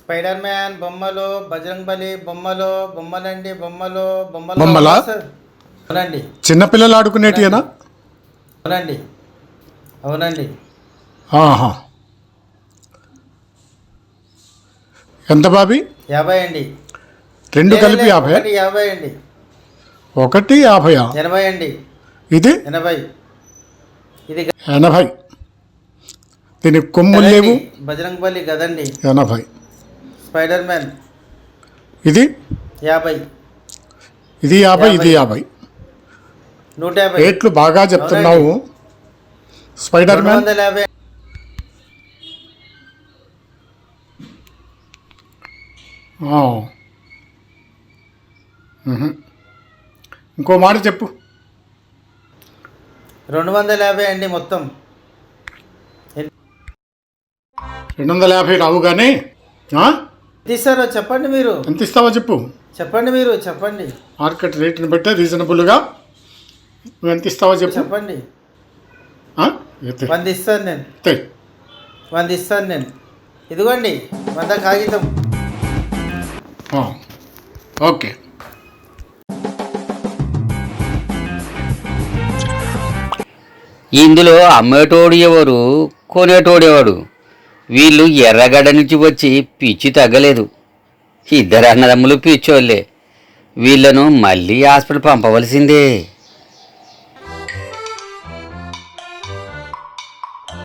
Spider man బొమ్మలు, బజరంగ్ బలి బొమ్మలు, బొమ్మలండి బొమ్మలు, బొమ్మలా? అవునండి. చిన్నపిల్లలు ఆడుకునేటియేనా? అవునండి. అవునండి. ఆహా. ఎంత బాబీ? 50 అండి. రెండు కలిపి 50? ఒకటి 50 అండి. ఒకటి 50? 80 అండి. ఇది 80. ఇది 80. దీనికి కొమ్ములు గదండి. లేవు. బజరంగ్ బలి గదండి. 80. స్పైడర్ మ్యాన్ ఇది 50. ఇది 50, ఇది 50. 150. రేట్లు బాగా చెప్తున్నావు. Spider man 250. ఆ. ఇంకో మాట చెప్పు. 250 అండి మొత్తం. 250 రావు కానీ ఇస్తారో చెప్పండి మీరు. ఎంత ఇస్తావో చెప్పు. చెప్పండి మీరు చెప్పండి. మార్కెట్ రేట్ని బట్టే రీజనబుల్గా నువ్వు ఎంత ఇస్తావో చెప్పు. చెప్పండి. 100 ఇస్తాను నేను. 100 ఇస్తాను నేను. ఇదిగోండి 100 కాగితం. ఓకే. ఇందులో అమ్మేటోడు ఎవరు, కొనేటోడు ఎవడు? వీళ్ళు ఎర్రగడ్డ నుంచి వచ్చి పిచ్చి తగ్గలేదు. ఇద్దరు అన్నదమ్ములు పిచ్చోళ్ళే. వీళ్ళను మళ్ళీ హాస్పిటల్ పంపవలసిందే.